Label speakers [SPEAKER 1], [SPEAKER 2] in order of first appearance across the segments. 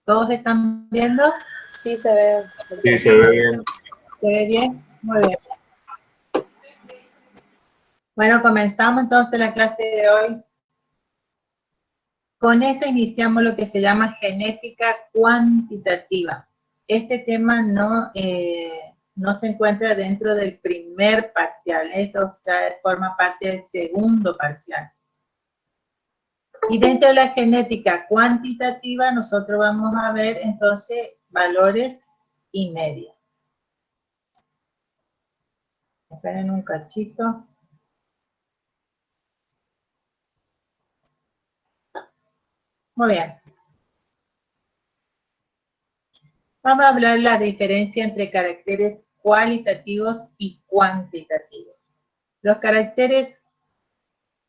[SPEAKER 1] ¿Todos están viendo?
[SPEAKER 2] Sí, se ve.
[SPEAKER 3] Sí, se ve bien.
[SPEAKER 1] ¿Se ve bien? Muy bien. Bueno, comenzamos entonces la clase de hoy. Con esto iniciamos lo que se llama genética cuantitativa. Este tema no se encuentra dentro del primer parcial. Esto ya forma parte del segundo parcial. Y dentro de la genética cuantitativa nosotros vamos a ver entonces valores y media. Esperen un cachito. Muy bien. Vamos a hablar de la diferencia entre caracteres cualitativos y cuantitativos. Los caracteres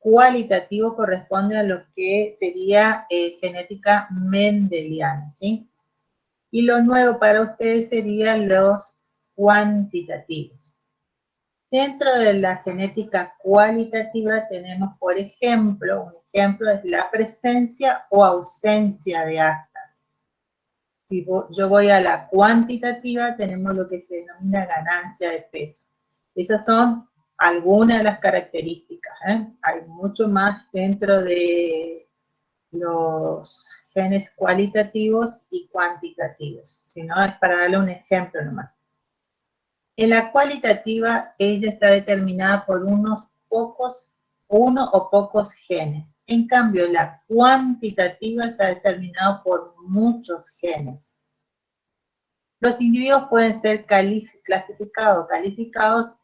[SPEAKER 1] cualitativos corresponden a lo que sería genética mendeliana, ¿sí? Y lo nuevo para ustedes serían los cuantitativos. Dentro de la genética cualitativa tenemos, por ejemplo, un ejemplo es la presencia o ausencia de astas. Si yo voy a la cuantitativa, tenemos lo que se denomina ganancia de peso. Esas son algunas de las características, ¿eh? Hay mucho más dentro de los genes cualitativos y cuantitativos. Si no, es para darle un ejemplo nomás. En la cualitativa, ella está determinada por uno o pocos genes. En cambio, la cuantitativa está determinada por muchos genes. Los individuos pueden ser calificados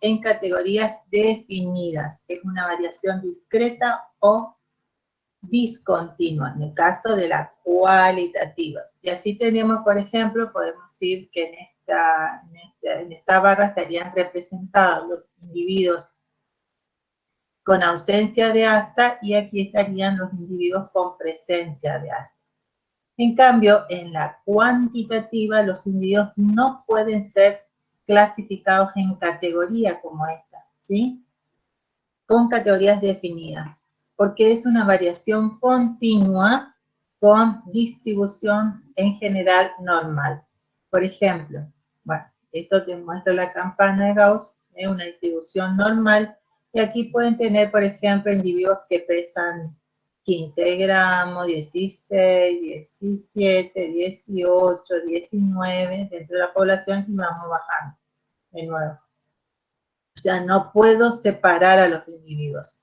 [SPEAKER 1] en categorías definidas. Es una variación discreta o discontinua, en el caso de la cualitativa. Y así tenemos, por ejemplo, podemos decir que en esta barra estarían representados los individuos con ausencia de asta y aquí estarían los individuos con presencia de asta. En cambio, en la cuantitativa, los individuos no pueden ser clasificados en categoría como esta, ¿sí? Con categorías definidas, porque es una variación continua con distribución en general normal. Por ejemplo, bueno, esto te muestra la campana de Gauss, es una distribución normal, y aquí pueden tener, por ejemplo, individuos que pesan 15 gramos, 16, 17, 18, 19 dentro de la población y vamos bajando de nuevo. O sea, no puedo separar a los individuos.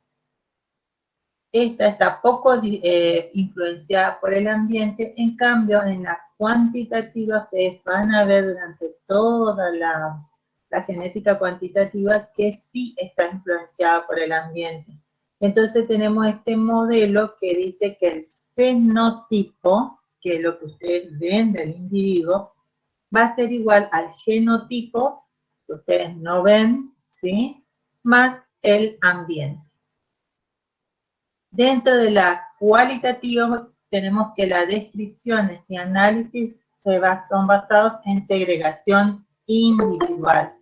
[SPEAKER 1] Esta está poco influenciada por el ambiente, en cambio, en la cuantitativa ustedes van a ver durante toda la genética cuantitativa que sí está influenciada por el ambiente. Entonces tenemos este modelo que dice que el fenotipo, que es lo que ustedes ven del individuo, va a ser igual al genotipo, que ustedes no ven, ¿sí? Más el ambiente. Dentro de la cualitativa tenemos que las descripciones y análisis son basados en segregación individual.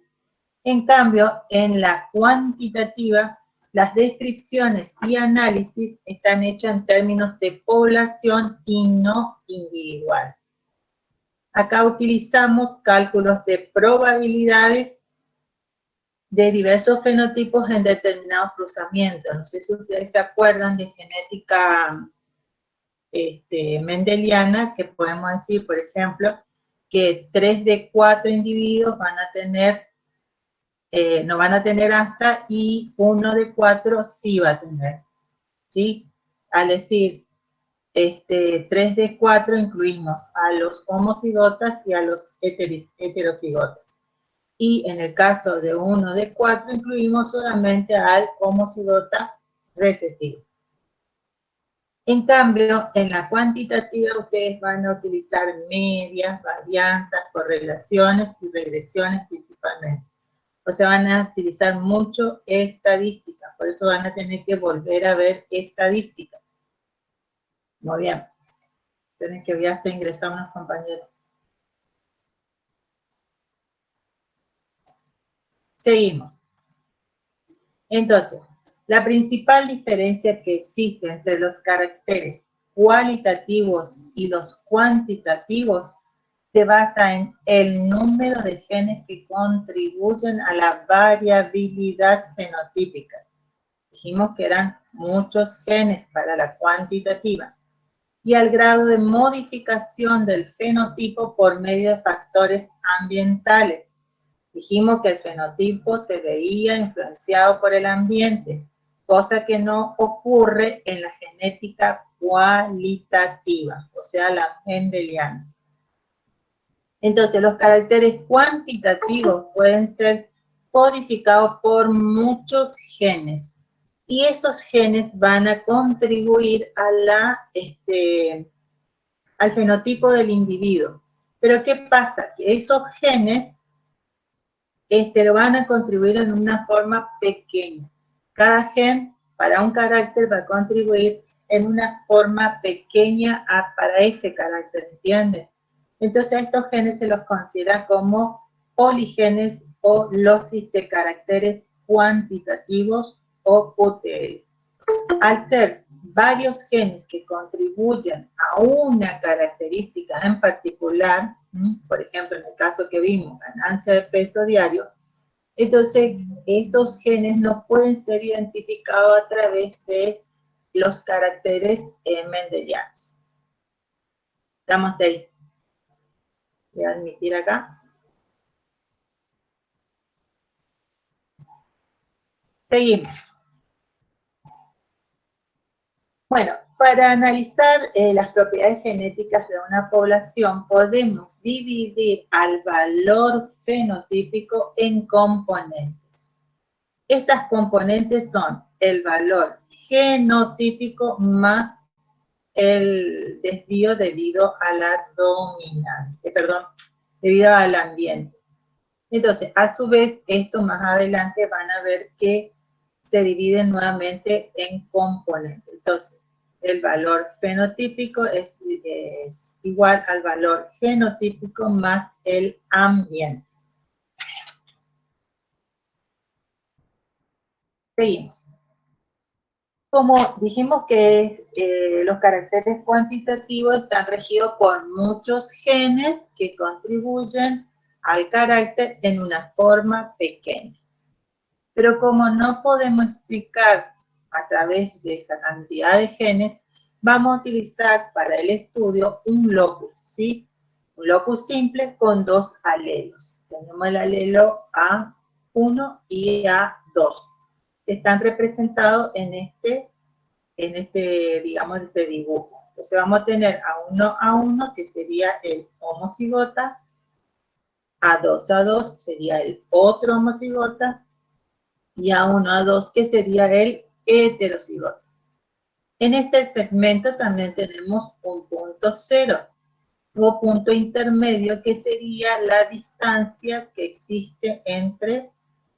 [SPEAKER 1] En cambio, en la cuantitativa, las descripciones y análisis están hechas en términos de población y no individual. Acá utilizamos cálculos de probabilidades de diversos fenotipos en determinados cruzamientos. No sé si ustedes se acuerdan de genética mendeliana, que podemos decir, por ejemplo, que 3 de 4 individuos van a tener, no van a tener asta y 1 de 4 sí va a tener, ¿sí? Al decir 3 de 4 incluimos a los homocigotas y a los heterocigotas. Y en el caso de 1 de 4 incluimos solamente al homocigota recesivo. En cambio, en la cuantitativa ustedes van a utilizar medias, varianzas, correlaciones y regresiones principalmente. O sea, van a utilizar mucho estadística, por eso van a tener que volver a ver estadística. Muy bien. Tienen que ya se ingresar unos compañeros. Seguimos. Entonces, la principal diferencia que existe entre los caracteres cualitativos y los cuantitativos se basa en el número de genes que contribuyen a la variabilidad fenotípica. Dijimos que eran muchos genes para la cuantitativa. Y al grado de modificación del fenotipo por medio de factores ambientales. Dijimos que el fenotipo se veía influenciado por el ambiente, cosa que no ocurre en la genética cualitativa, o sea, la mendeliana. Entonces, los caracteres cuantitativos pueden ser codificados por muchos genes, y esos genes van a contribuir a al fenotipo del individuo. Pero ¿qué pasa? Que esos genes lo van a contribuir en una forma pequeña. Cada gen para un carácter va a contribuir en una forma pequeña para ese carácter, ¿entiendes? Entonces a estos genes se los considera como poligenes o losis de caracteres cuantitativos o QTL. Al ser varios genes que contribuyen a una característica en particular, por ejemplo, en el caso que vimos, ganancia de peso diario, entonces estos genes no pueden ser identificados a través de los caracteres mendelianos. ¿Estamos de ahí? Voy a admitir acá. Seguimos. Bueno, para analizar las propiedades genéticas de una población, podemos dividir al valor fenotípico en componentes. Estas componentes son el valor genotípico más el desvío debido a la dominancia, debido al ambiente. Entonces, a su vez, esto más adelante van a ver que se dividen nuevamente en componentes. Entonces, el valor fenotípico es igual al valor genotípico más el ambiente. Seguimos. Como dijimos que los caracteres cuantitativos están regidos por muchos genes que contribuyen al carácter en una forma pequeña. Pero como no podemos explicar a través de esa cantidad de genes, vamos a utilizar para el estudio un locus, ¿sí? Un locus simple con dos alelos. Tenemos el alelo A1 y A2. Están representados en digamos, este dibujo. Entonces vamos a tener A1 que sería el homocigota, A2 sería el otro homocigota, y A1, A2 que sería el heterocigoto. En este segmento también tenemos un punto cero, o punto intermedio, que sería la distancia que existe entre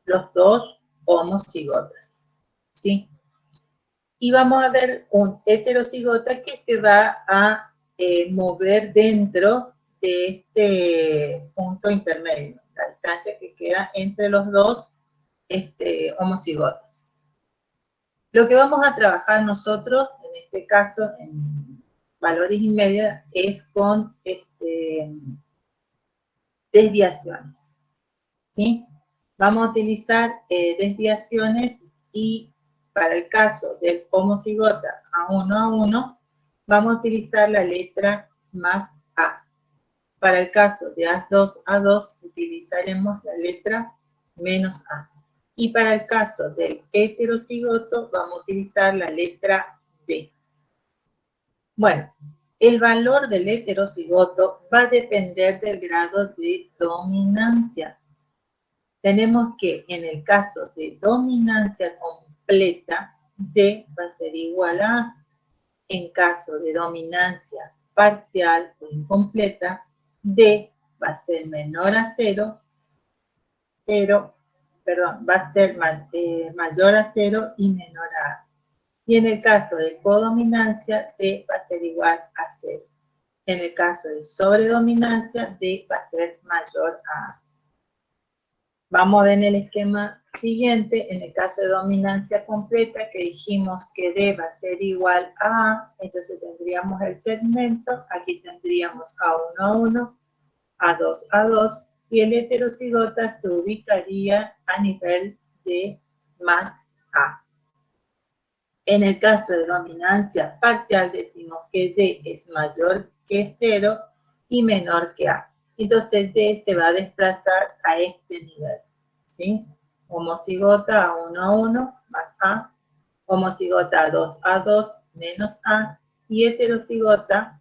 [SPEAKER 1] los dos homocigotas, ¿sí? Y vamos a ver un heterocigota que se va a mover dentro de este punto intermedio, la distancia que queda entre los dos homocigotas. Lo que vamos a trabajar nosotros, en este caso, en valores y media, es con desviaciones, ¿sí? Vamos a utilizar desviaciones y para el caso del homocigota A1, vamos a utilizar la letra más A. Para el caso de A2, utilizaremos la letra menos A. Y para el caso del heterocigoto, vamos a utilizar la letra D. Bueno, el valor del heterocigoto va a depender del grado de dominancia. Tenemos que en el caso de dominancia completa, D va a ser igual a A. En caso de dominancia parcial o incompleta, D va a ser menor a 0, va a ser mayor a 0 y menor a A. Y en el caso de codominancia, D va a ser igual a 0. En el caso de sobredominancia, D va a ser mayor a A. Vamos a ver en el esquema siguiente, en el caso de dominancia completa, que dijimos que D va a ser igual a A, entonces tendríamos el segmento, aquí tendríamos A1, A1, A2, A2, y el heterocigota se ubicaría a nivel de más A. En el caso de dominancia parcial decimos que D es mayor que 0 y menor que A. Entonces D se va a desplazar a este nivel, ¿sí? Homocigota A1, A1 más A, homocigota A2, A2 menos A, y heterocigota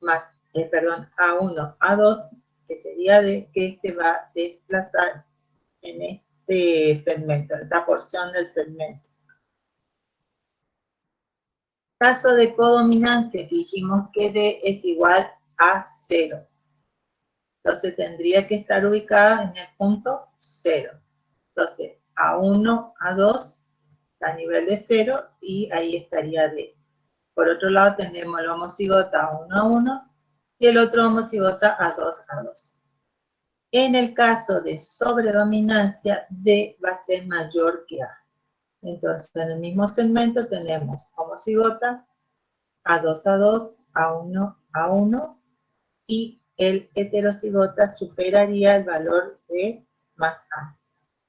[SPEAKER 1] más, A1, A2, que sería D, que se va a desplazar en este segmento, esta porción del segmento. Caso de codominancia, que dijimos que D es igual a 0. Entonces tendría que estar ubicada en el punto 0. Entonces, A1, A2, a nivel de 0, y ahí estaría D. Por otro lado tenemos el homocigota A1, A1, y el otro homocigota A2, A2. En el caso de sobredominancia, D va a ser mayor que A. Entonces, en el mismo segmento tenemos homocigota A2, A2, A1, A1, y el heterocigota superaría el valor de más A.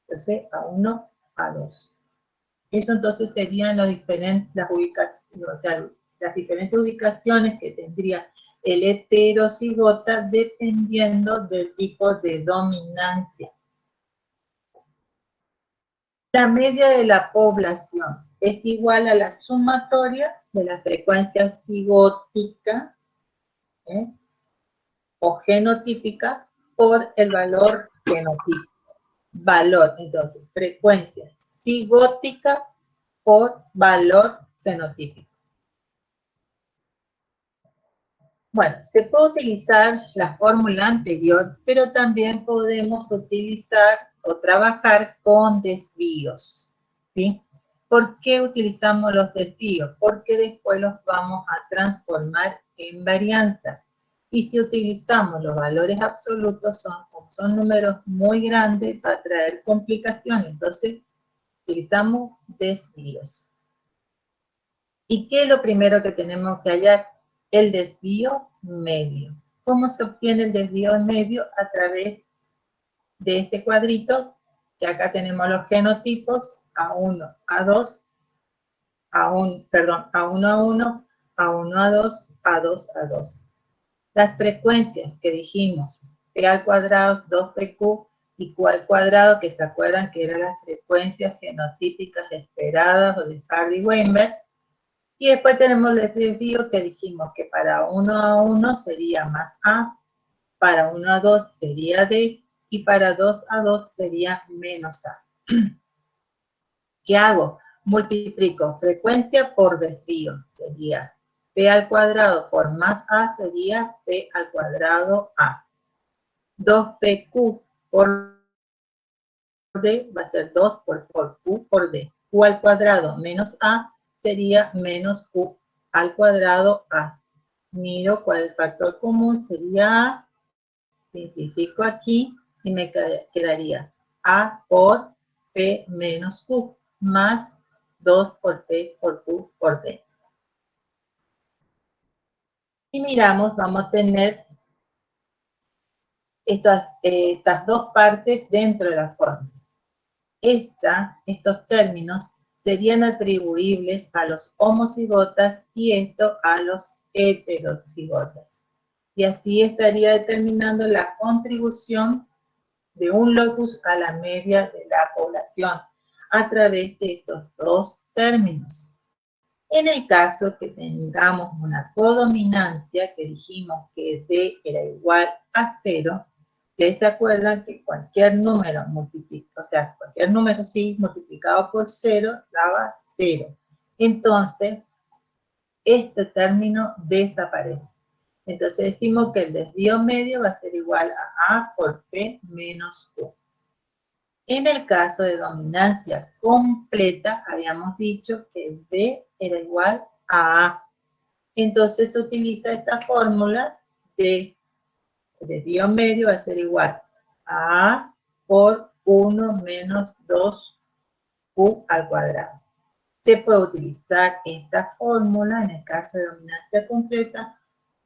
[SPEAKER 1] Entonces, A1, A2. Eso entonces serían las diferentes ubicaciones, o sea, las diferentes ubicaciones que tendría el heterocigota dependiendo del tipo de dominancia. La media de la población es igual a la sumatoria de la frecuencia cigótica, o genotípica por el valor genotípico. Valor, entonces, frecuencia cigótica por valor genotípico. Bueno, se puede utilizar la fórmula anterior, pero también podemos utilizar o trabajar con desvíos, ¿sí? ¿Por qué utilizamos los desvíos? Porque después los vamos a transformar en varianza. Y si utilizamos los valores absolutos, son números muy grandes, va a traer complicaciones. Entonces, utilizamos desvíos. ¿Y qué es lo primero que tenemos que hallar? El desvío medio. ¿Cómo se obtiene el desvío medio? A través de este cuadrito, que acá tenemos los genotipos, A1, A2, A1, A1, A1, A2, A2, A2. Las frecuencias que dijimos, P al cuadrado, 2PQ, y Q al cuadrado, que se acuerdan que eran las frecuencias genotípicas esperadas o de Hardy-Weinberg. Y después tenemos el desvío que dijimos que para 1A1 sería más A, para 1A2 sería D, y para 2A2 sería menos A. ¿Qué hago? Multiplico frecuencia por desvío, sería P al cuadrado por más A sería P al cuadrado A. 2PQ por D va a ser 2 por Q por D. Q al cuadrado menos A sería menos Q al cuadrado A. Miro cuál es el factor común, sería A. Simplifico aquí y me quedaría A por P menos Q más 2 por P por Q por D. Si miramos, vamos a tener estas dos partes dentro de la fórmula. Estos términos serían atribuibles a los homocigotas y esto a los heterocigotas. Y así estaría determinando la contribución de un locus a la media de la población a través de estos dos términos. En el caso que tengamos una codominancia, que dijimos que D era igual a 0, ustedes se acuerdan que cualquier número cualquier número sí multiplicado por 0 daba 0. Entonces, este término desaparece. Entonces decimos que el desvío medio va a ser igual a A por P menos Q. En el caso de dominancia completa, habíamos dicho que D era igual a A. Entonces se utiliza esta fórmula de desvío medio va a ser igual a A por 1 menos 2Q al cuadrado. Se puede utilizar esta fórmula en el caso de dominancia completa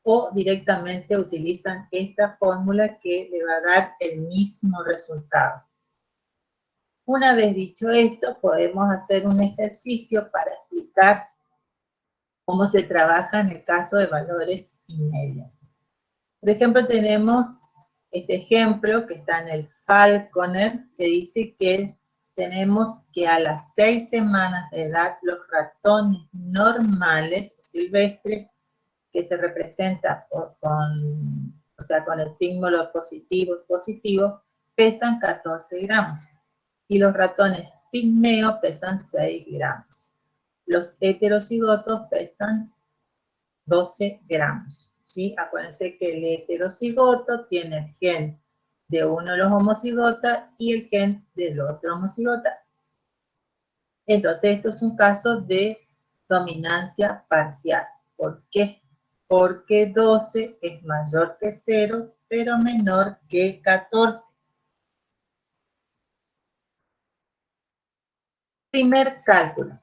[SPEAKER 1] o directamente utilizan esta fórmula que le va a dar el mismo resultado. Una vez dicho esto, podemos hacer un ejercicio para explicar cómo se trabaja en el caso de valores inmediatos. Por ejemplo, tenemos este ejemplo que está en el Falconer, que dice que tenemos que a las 6 semanas de edad los ratones normales o silvestres, que se representa con el símbolo positivo, pesan 14 gramos. Y los ratones pigmeos pesan 6 gramos. Los heterocigotos pesan 12 gramos. ¿Sí? Acuérdense que el heterocigoto tiene el gen de uno de los homocigotas y el gen del otro homocigota. Entonces, esto es un caso de dominancia parcial. ¿Por qué? Porque 12 es mayor que 0, pero menor que 14. Primer cálculo.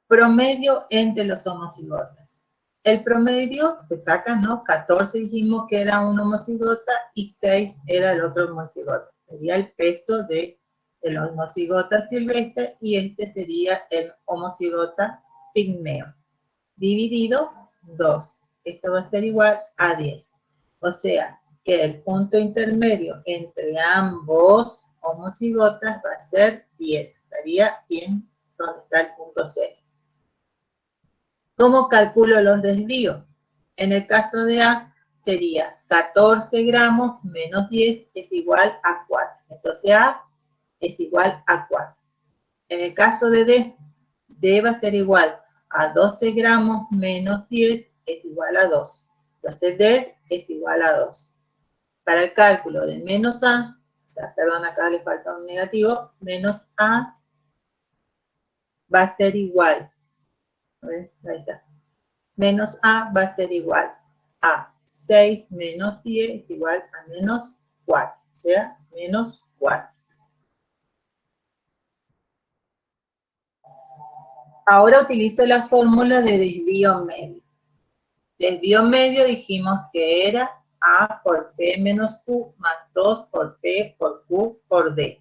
[SPEAKER 1] Promedio entre los homocigotas. El promedio se saca, ¿no? 14 dijimos que era un homocigota y 6 era el otro homocigota. Sería el peso del homocigota silvestre y este sería el homocigota pigmeo. Dividido 2. Esto va a ser igual a 10. O sea, que el punto intermedio entre ambos homocigotas va a ser 10. Estaría bien donde está el punto 0. ¿Cómo calculo los desvíos? En el caso de A sería 14 gramos menos 10 es igual a 4. Entonces A es igual a 4. En el caso de D va a ser igual a 12 gramos menos 10 es igual a 2. Entonces D es igual a 2. Para el cálculo de menos A, perdón, acá le falta un negativo, menos A va a ser igual. Ahí está. Menos A va a ser igual a 6 menos 10 es igual a menos 4, o sea, menos 4. Ahora utilizo la fórmula de desvío medio. Desvío medio dijimos que era A por P menos Q más 2 por P por Q por D.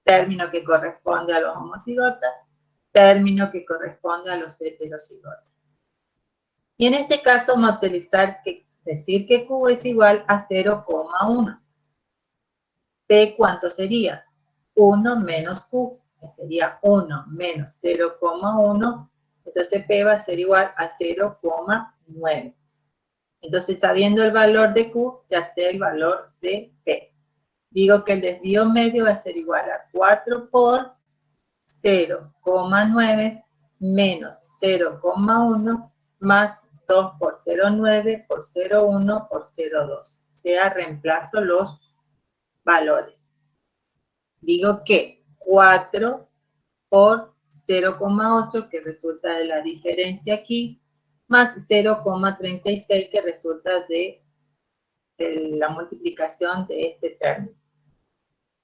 [SPEAKER 1] Término que corresponde a los homocigotas, término que corresponde a los heterocigotas. Y en este caso vamos a utilizar decir que Q es igual a 0,1. P, ¿cuánto sería? 1 menos Q, que sería 1 menos 0,1. Entonces P va a ser igual a 0,9. Entonces, sabiendo el valor de Q, ya sé el valor de P. Digo que el desvío medio va a ser igual a 4 por 0,9 menos 0,1 más 2 por 0,9 por 0,1 por 0,2. O sea, reemplazo los valores. Digo que 4 por 0,8, que resulta de la diferencia aquí, más 0,36, que resulta de la multiplicación de este término.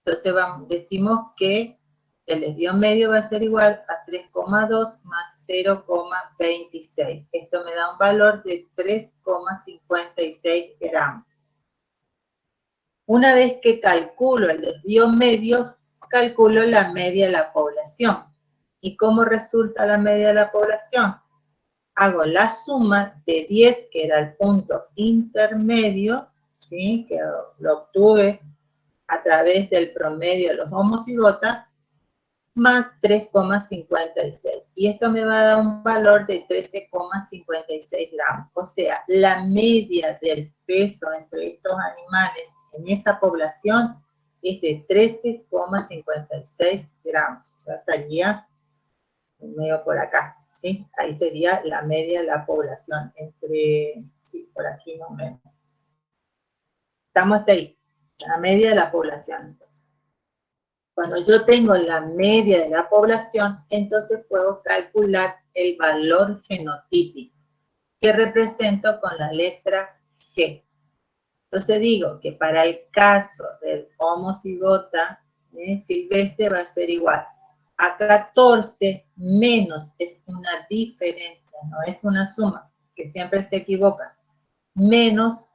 [SPEAKER 1] Entonces decimos que el desvío medio va a ser igual a 3,2 más 0,26. Esto me da un valor de 3,56 gramos. Una vez que calculo el desvío medio, calculo la media de la población. ¿Y cómo resulta la media de la población? Hago la suma de 10, que era el punto intermedio, ¿sí? Que lo obtuve a través del promedio de los homocigotas, más 3,56. Y esto me va a dar un valor de 13,56 gramos. O sea, la media del peso entre estos animales en esa población es de 13,56 gramos. O sea, estaría medio por acá, ¿sí? Ahí sería la media de la población, sí, por aquí más o menos. Estamos hasta ahí, la media de la población, entonces. Cuando yo tengo la media de la población, entonces puedo calcular el valor fenotípico, que represento con la letra G. Entonces digo que para el caso del homocigota silvestre va a ser igual a 14 menos, es una diferencia, no es una suma, que siempre se equivoca, menos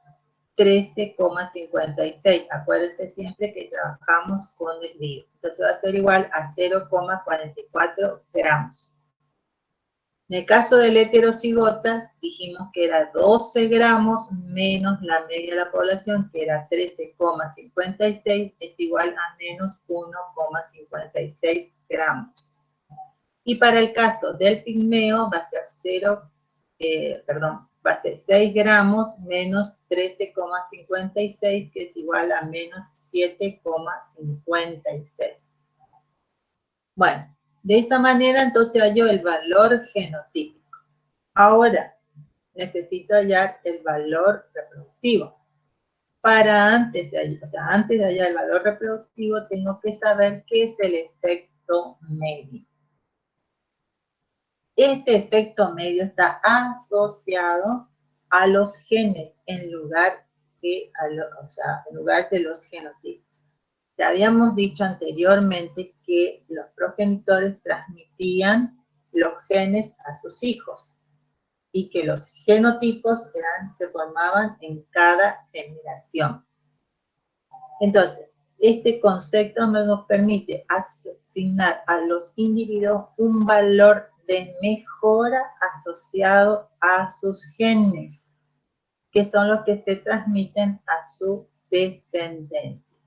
[SPEAKER 1] 13,56. Acuérdense siempre que trabajamos con desvío. Entonces va a ser igual a 0,44 gramos. En el caso del heterocigota, dijimos que era 12 gramos menos la media de la población, que era 13,56, es igual a menos 1,56 gramos. Y para el caso del pigmeo va a ser va a ser 6 gramos menos 13,56, que es igual a menos 7,56. Bueno, de esa manera entonces hallo el valor genotípico. Ahora, necesito hallar el valor reproductivo. Para antes de hallar el valor reproductivo, tengo que saber qué es el efecto medio. Este efecto medio está asociado a los genes en lugar de los genotipos. Ya habíamos dicho anteriormente que los progenitores transmitían los genes a sus hijos y que los genotipos se formaban en cada generación. Entonces, este concepto nos permite asignar a los individuos un valor de mejora asociado a sus genes, que son los que se transmiten a su descendencia.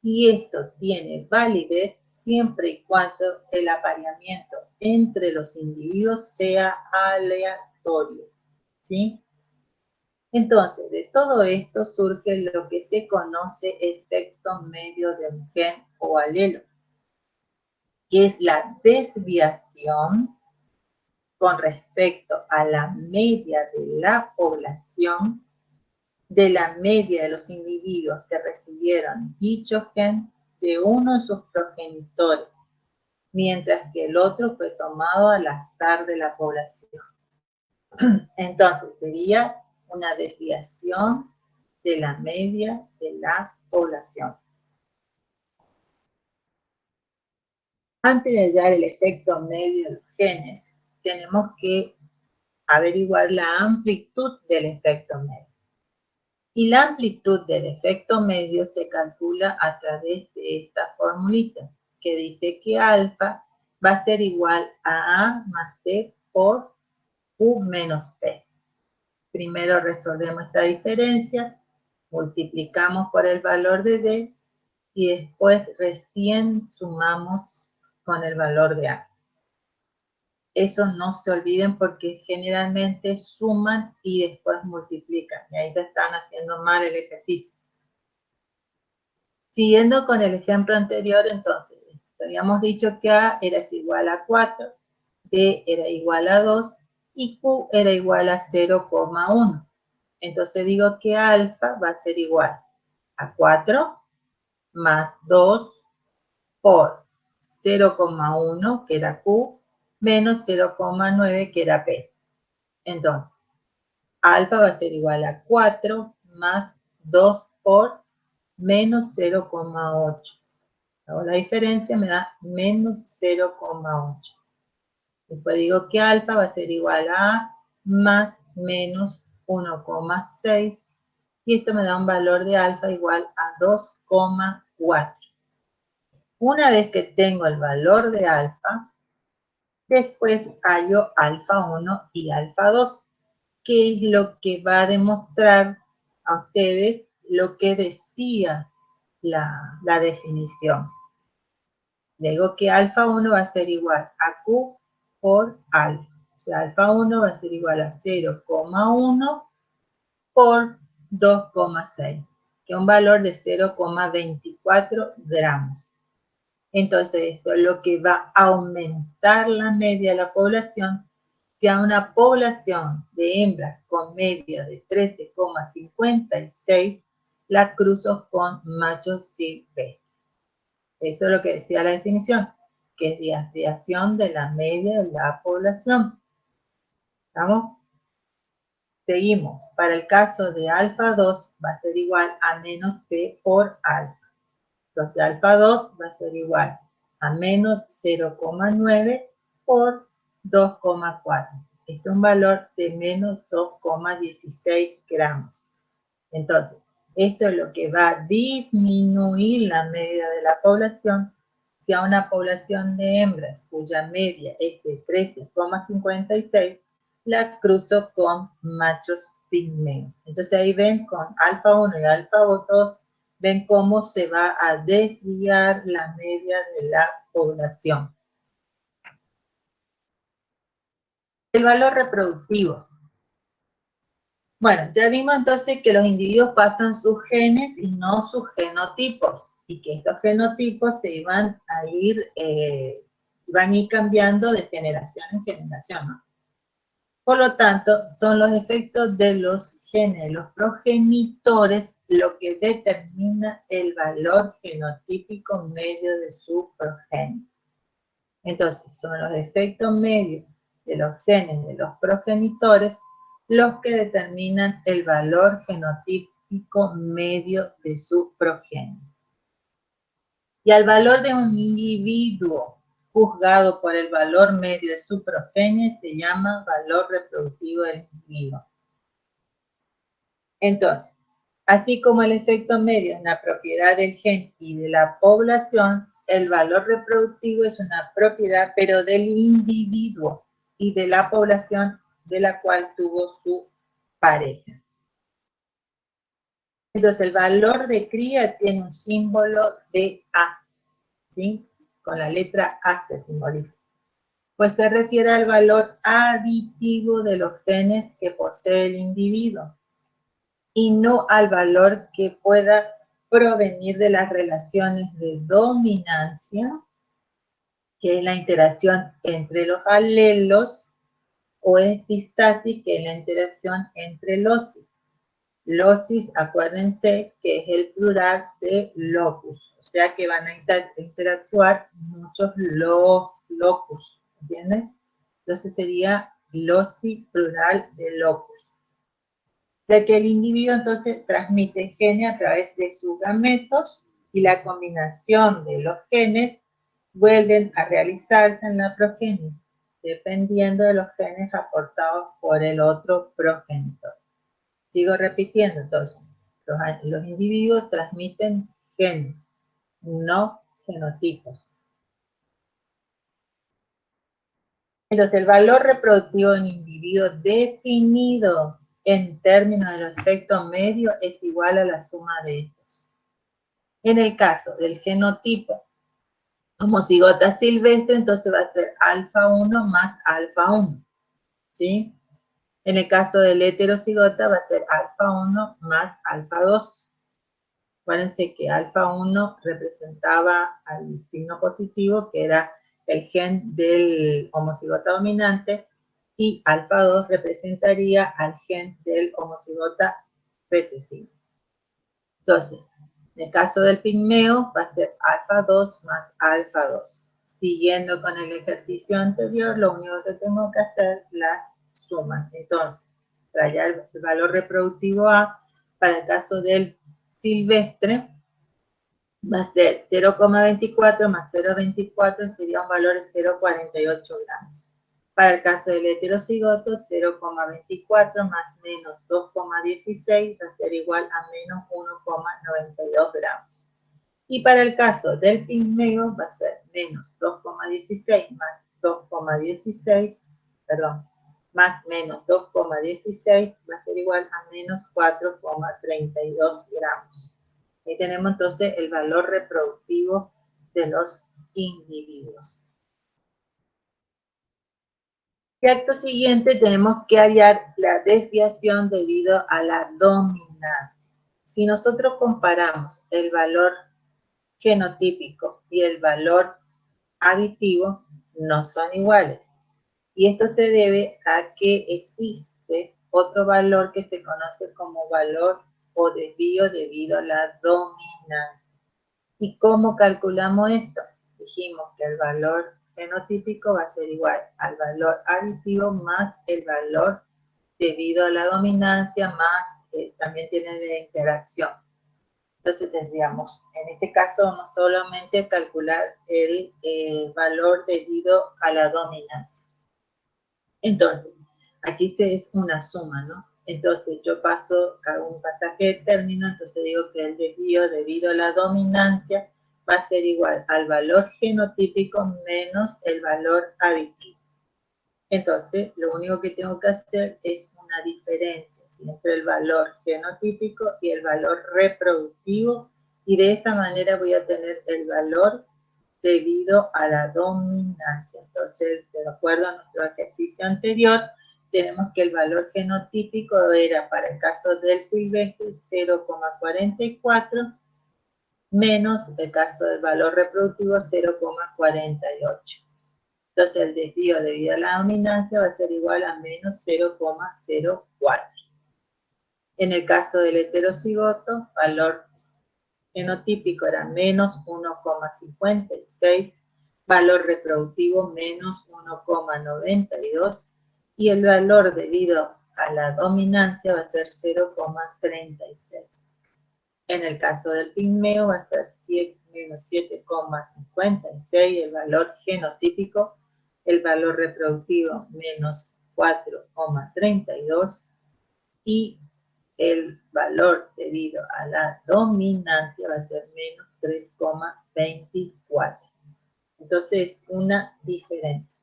[SPEAKER 1] Y esto tiene validez siempre y cuando el apareamiento entre los individuos sea aleatorio, ¿sí? Entonces, de todo esto surge lo que se conoce efecto medio de un gen o alelo, que es la desviación con respecto a la media de la población, de la media de los individuos que recibieron dicho gen de uno de sus progenitores, mientras que el otro fue tomado al azar de la población. Entonces sería una desviación de la media de la población. Antes de hallar el efecto medio de los genes, tenemos que averiguar la amplitud del efecto medio. Y la amplitud del efecto medio se calcula a través de esta formulita, que dice que alfa va a ser igual a A más T por U menos P. Primero resolvemos esta diferencia, multiplicamos por el valor de D y después recién sumamos con el valor de A. Eso no se olviden porque generalmente suman y después multiplican. Y ahí ya están haciendo mal el ejercicio. Siguiendo con el ejemplo anterior, entonces, habíamos dicho que A era igual a 4, D era igual a 2 y Q era igual a 0,1. Entonces digo que alfa va a ser igual a 4 más 2 por 0,1, que era Q, menos 0,9, que era P. Entonces, alfa va a ser igual a 4 más 2 por menos 0,8. Hago la diferencia, me da menos 0,8. Después digo que alfa va a ser igual a más menos 1,6. Y esto me da un valor de alfa igual a 2,4. Una vez que tengo el valor de alfa, después hallo alfa 1 y alfa 2, que es lo que va a demostrar a ustedes lo que decía la definición. Digo que alfa 1 va a ser igual a Q por alfa. O sea, alfa 1 va a ser igual a 0,1 por 2,6, que es un valor de 0,24 gramos. Entonces, esto es lo que va a aumentar la media de la población. Si a una población de hembras con media de 13,56, la cruzo con machos silvestres. Eso es lo que decía la definición, que es desviación de la media de la población. ¿Estamos? Seguimos. Para el caso de alfa 2 va a ser igual a menos P por alfa. Entonces, alfa 2 va a ser igual a menos 0,9 por 2,4. Este es un valor de menos 2,16 gramos. Entonces, esto es lo que va a disminuir la media de la población. Si a una población de hembras cuya media es de 13,56, la cruzo con machos pigmeos. Entonces ahí ven con alfa 1 y alfa 2, ven cómo se va a desviar la media de la población. El valor reproductivo. Bueno, ya vimos entonces que los individuos pasan sus genes y no sus genotipos, y que estos genotipos se iban a ir cambiando de generación en generación, ¿no? Por lo tanto, son los efectos de los genes, los progenitores, lo que determina el valor genotípico medio de su progenie. Entonces, son los efectos medios de los genes de los progenitores los que determinan el valor genotípico medio de su progenie. Y al valor de un individuo juzgado por el valor medio de su progenie se llama valor reproductivo del individuo. Entonces, así como el efecto medio es una propiedad del gen y de la población, el valor reproductivo es una propiedad, pero del individuo y de la población de la cual tuvo su pareja. Entonces, el valor de cría tiene un símbolo de A, ¿sí? Con la letra A se simboliza. Pues se refiere al valor aditivo de los genes que posee el individuo y no al valor que pueda provenir de las relaciones de dominancia, que es la interacción entre los alelos, o epistasis, que es la interacción entre locis. Locis, acuérdense que es el plural de locus, o sea que van a interactuar muchos locus, ¿entienden? Entonces sería loci plural de locus. De que el individuo entonces transmite genes a través de sus gametos y la combinación de los genes vuelven a realizarse en la progenie, dependiendo de los genes aportados por el otro progenitor. Sigo repitiendo entonces, los individuos transmiten genes, no genotipos. Entonces, el valor reproductivo de un individuo definido en términos de los efectos medios es igual a la suma de estos. En el caso del genotipo homocigota silvestre, entonces va a ser alfa 1 más alfa 1, ¿sí? En el caso del heterocigota va a ser alfa 1 más alfa 2. Acuérdense que alfa 1 representaba al signo positivo, que era el gen del homocigota dominante, y alfa 2 representaría al gen del homocigota recesivo. Entonces, en el caso del pigmeo, va a ser alfa 2 más alfa 2. Siguiendo con el ejercicio anterior, lo único que tengo que hacer es las sumas. Entonces, traer el valor reproductivo A para el caso del silvestre va a ser 0,24 más 0,24 sería un valor de 0,48 gramos. Para el caso del heterocigoto, 0,24 más menos 2,16 va a ser igual a menos 1,92 gramos. Y para el caso del pigmeo va a ser menos 2,16 más 2,16, perdón, más menos 2,16 va a ser igual a menos 4,32 gramos. Ahí tenemos entonces el valor reproductivo de los individuos. Y acto siguiente tenemos que hallar la desviación debido a la dominancia. Si nosotros comparamos el valor genotípico y el valor aditivo, no son iguales. Y esto se debe a que existe otro valor que se conoce como valor o desvío debido a la dominancia. ¿Y cómo calculamos esto? Dijimos que el valor genotípico va a ser igual al valor aditivo más el valor debido a la dominancia más también tiene de interacción. Entonces tendríamos, en este caso, vamos solamente a calcular el valor debido a la dominancia. Entonces, aquí es una suma, ¿no? Entonces, yo hago un pasaje de término, entonces digo que el desvío debido a la dominancia va a ser igual al valor genotípico menos el valor aditivo. Entonces, lo único que tengo que hacer es una diferencia entre el valor genotípico y el valor reproductivo, y de esa manera voy a tener el valor debido a la dominancia. Entonces, de acuerdo a nuestro ejercicio anterior, tenemos que el valor genotípico era, para el caso del silvestre, 0,44, menos el caso del valor reproductivo, 0,48. Entonces, el desvío debido a la dominancia va a ser igual a menos 0,04. En el caso del heterocigoto, valor genotípico era menos 1,56, valor reproductivo menos 1,92, y el valor debido a la dominancia va a ser 0,36. En el caso del pigmeo va a ser menos 7,56 el valor genotípico, el valor reproductivo menos 4,32 y el valor debido a la dominancia va a ser menos 3,24. Entonces, una diferencia.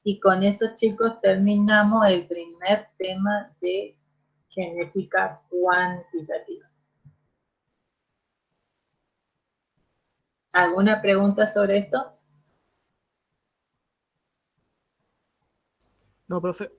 [SPEAKER 1] Y con eso, chicos, terminamos el primer tema de genética cuantitativa. ¿Alguna pregunta sobre esto?
[SPEAKER 2] No, profe.